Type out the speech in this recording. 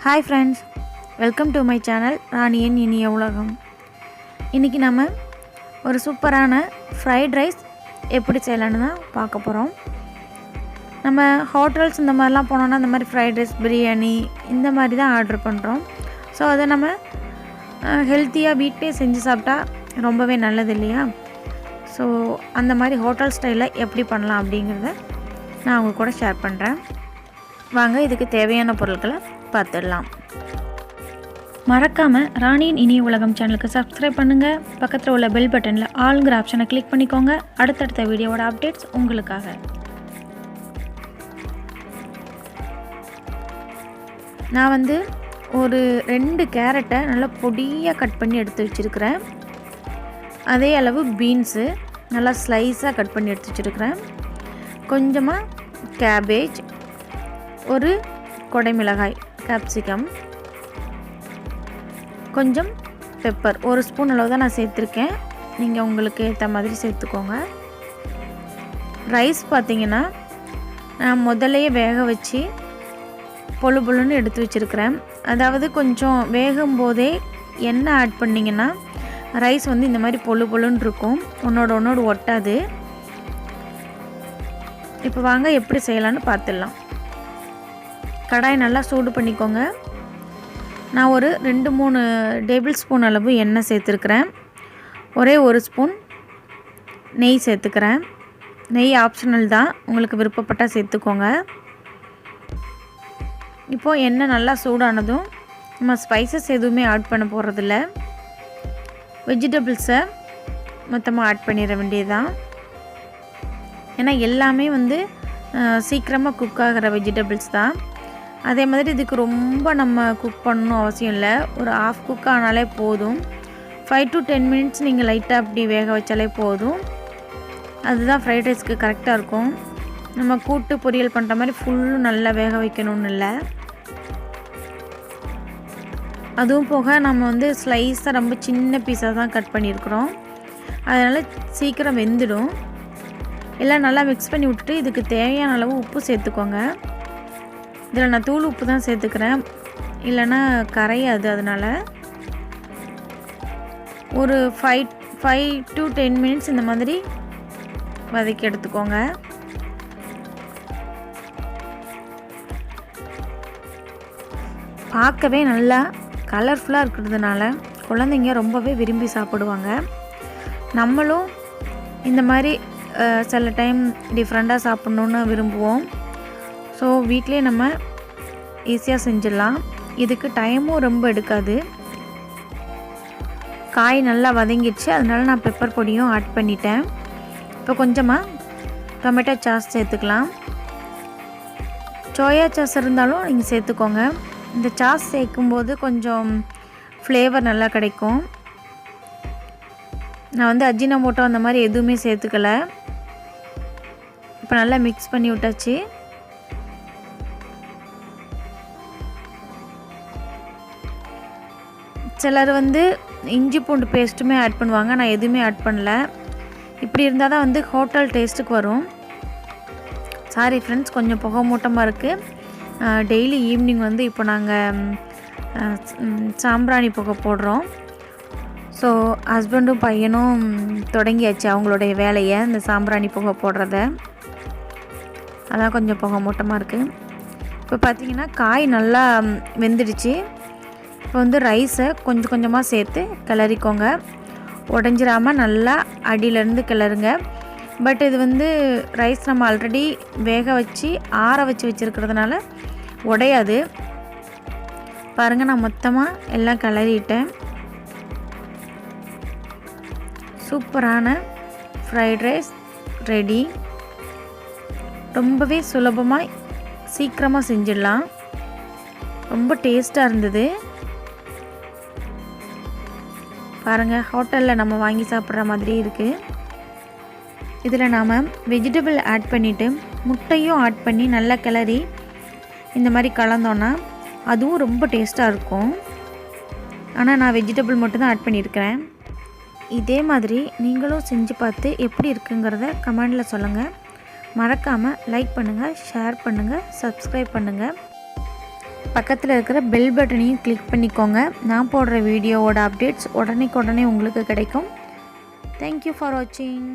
Hi friends, welcome to my channel Rani'in Iniya Ulagam. இன்னைக்கு நாம ஒரு சூப்பரான ஃப்ரைட் ரைஸ் எப்படி செய்யலாம்னு தான் பார்க்க போறோம். நம்ம ஹோட்டல்ஸ் இந்த மாதிரிலாம் போனோம்னா இந்த மாதிரி ஃப்ரைட் ரைஸ், பிரியாணி இந்த மாதிரி தான் ஆர்டர் பண்றோம். ஸோ அதை நம்ம ஹெல்த்தியாக வீட்டிலே செஞ்சு சாப்பிட்டா ரொம்பவே நல்லது இல்லையா? ஸோ அந்த மாதிரி ஹோட்டல் ஸ்டைலில் எப்படி பண்ணலாம் அப்படிங்கிறத நான் உங்க கூட ஷேர் பண்ணுறேன். வாங்க இதுக்கு தேவையான பொருட்களை பார்த்துடலாம். மறக்காமல் ராணியின் இனிய உலகம் சேனலுக்கு சப்ஸ்கிரைப் பண்ணுங்கள். பக்கத்தில் உள்ள பெல் பட்டனில் ஆல்ங்கிற ஆப்ஷனை கிளிக் பண்ணிக்கோங்க. அடுத்தடுத்த வீடியோவோட அப்டேட்ஸ் உங்களுக்காக. நான் ஒரு 2 கேரட்டை நல்லா பொடியாக கட் பண்ணி எடுத்து வச்சுருக்கிறேன். அதே அளவு பீன்ஸு நல்லா ஸ்லைஸாக கட் பண்ணி எடுத்து வச்சுருக்கிறேன். கொஞ்சமாக கேபேஜ், ஒரு கொடைமிளகாய் கேப்சிகம், கொஞ்சம் பெப்பர், 1 ஸ்பூன் அளவு தான் நான் சேர்த்துருக்கேன். நீங்கள் உங்களுக்கு ஏற்ற மாதிரி சேர்த்துக்கோங்க. ரைஸ் பார்த்திங்கன்னா நான் முதல்லையே வேக வச்சு பொழு பொழுன்னு எடுத்து வச்சுருக்கிறேன். அதாவது கொஞ்சம் வேகும் போதே எண்ணெய் ஆட் பண்ணிங்கன்னா ரைஸ் இந்த மாதிரி பொழு பொழுன்னு இருக்கும், ஒன்றோடு ஒட்டாது. இப்போ வாங்க எப்படி செய்யலான்னு பார்த்துடலாம். கடாய் நல்லா சூடு பண்ணிக்கோங்க. நான் ஒரு 2-3 டேபிள் ஸ்பூன் அளவு எண்ணெய் சேர்த்துருக்கிறேன். ஒரே 1 ஸ்பூன் நெய் சேர்த்துக்கிறேன். நெய் ஆப்ஷனல் தான், உங்களுக்கு விருப்பப்பட்டால் சேர்த்துக்கோங்க. இப்போது எண்ணெய் நல்லா சூடானதும் நம்ம ஸ்பைசஸ் எதுவுமே ஆட் பண்ண போகிறதில்ல. வெஜிடபிள்ஸை மொத்தமாக ஆட் பண்ணிட வேண்டியதுதான். ஏன்னா எல்லாமே சீக்கிரமாக குக் ஆகிற வெஜிடபிள்ஸ் தான். அதே மாதிரி இதுக்கு ரொம்ப நம்ம குக் பண்ணணும் அவசியம் இல்லை. ஒரு ஆஃப் குக் ஆனாலே போதும். 5 to 10 மினிட்ஸ் நீங்கள் லைட்டாக அப்படி வேக வச்சாலே போதும். அதுதான் ஃப்ரைட் ரைஸ்க்கு கரெக்டாக இருக்கும். நம்ம கூட்டு பொரியல் பண்ணுற மாதிரி ஃபுல்லும் நல்லா வேக வைக்கணும்னு இல்லை. அதுவும் போக நம்ம ஸ்லைஸாக ரொம்ப சின்ன பீஸாக தான் கட் பண்ணியிருக்கிறோம். அதனால் சீக்கிரம் வெந்துடும். எல்லாம் நல்லா மிக்ஸ் பண்ணி விட்டுட்டு இதுக்கு தேவையான அளவு உப்பு சேர்த்துக்கோங்க. இதில் நான் தூள் உப்பு தான் சேர்த்துக்கிறேன், இல்லைன்னா கரையாது. அதனால் ஒரு 5 to 10 மினிட்ஸ் இந்த மாதிரி வதக்கி எடுத்துக்கோங்க. பார்க்கவே நல்லா கலர்ஃபுல்லாக இருக்கிறதுனால குழந்தைங்க ரொம்பவே விரும்பி சாப்பிடுவாங்க. நம்மளும் இந்த மாதிரி சில டைம் டிஃப்ரெண்ட்டாக சாப்பிட்ணுன்னு விரும்புவோம். ஸோ வீட்டிலே நம்ம ஈஸியாக செஞ்சிடலாம். இதுக்கு டைமும் ரொம்ப எடுக்காது. காய் நல்லா வதங்கிடுச்சு, அதனால நான் பெப்பர் பொடியும் ஆட் பண்ணிட்டேன். இப்போ கொஞ்சமாக டொமேட்டோ சாஸ் சேர்த்துக்கலாம். சோயா சாஸ் இருந்தாலும் நீங்கள் சேர்த்துக்கோங்க. இந்த சாஸ் சேர்க்கும்போது கொஞ்சம் ஃப்ளேவர் நல்லா கிடைக்கும். நான் அஜினோமோட்டோ அந்த மாதிரி எதுவுமே சேர்த்துக்கலை. இப்போ நல்லா மிக்ஸ் பண்ணி விட்டாச்சு. சிலர் இஞ்சி பூண்டு பேஸ்ட்டுமே ஆட் பண்ணுவாங்க. நான் எதுவுமே ஆட் பண்ணல. இப்படி இருந்தால் தான் ஹோட்டல் டேஸ்ட்டுக்கு வரும். சாரி ஃப்ரெண்ட்ஸ், கொஞ்சம் புகை மூட்டமாக இருக்குது. டெய்லி ஈவினிங் இப்போ நாங்கள் சாம்பிராணி புகை போடுறோம். ஸோ ஹஸ்பண்டும் பையனும் தொடங்கியாச்சு அவங்களுடைய வேலையை, இந்த சாம்பிராணி புகை போடுறத. அதான் கொஞ்சம் புகை மூட்டமாக இருக்குது. இப்போ பார்த்திங்கன்னா காய் நல்லா வெந்துடுச்சு. இப்போ ரைஸை கொஞ்சம் கொஞ்சமாக சேர்த்து கிளறிக்கோங்க. உடஞ்சிராமல் நல்லா அடியிலேருந்து கிளறுங்க. பட் இது ரைஸ் நம்ம ஆல்ரெடி வேக வச்சு ஆற வச்சு வச்சுருக்கிறதுனால உடையாது. பாருங்கள், நான் மொத்தமாக எல்லாம் கிளறிட்டேன். சூப்பரான ஃப்ரைட் ரைஸ் ரெடி. ரொம்பவே சுலபமாக சீக்கிரமாக செஞ்சிடலாம். ரொம்ப டேஸ்ட்டாக இருந்தது. பாருங்கள், ஹோட்டலில் நம்ம வாங்கி சாப்பிட்ற மாதிரி இருக்குது. இதில் நாம் வெஜிடபிள் ஆட் பண்ணிவிட்டு முட்டையும் ஆட் பண்ணி நல்லா கிளறி இந்த மாதிரி கலந்தோன்னா அதுவும் ரொம்ப டேஸ்ட்டாக இருக்கும். ஆனால் நான் வெஜிடபிள் மட்டும்தான் ஆட் பண்ணியிருக்கிறேன். இதே மாதிரி நீங்களும் செஞ்சு பார்த்து எப்படி இருக்குங்கிறத கமெண்டில் சொல்லுங்கள். மறக்காமல் லைக் பண்ணுங்கள், ஷேர் பண்ணுங்கள், சப்ஸ்கிரைப் பண்ணுங்கள். பக்கத்தில் இருக்கிற பெல் பட்டனையும் கிளிக் பண்ணிக்கோங்க. நான் போடுற வீடியோவோட அப்டேட்ஸ் உடனே உங்களுக்கு கிடைக்கும். தேங்க்யூ ஃபார் வாட்சிங்.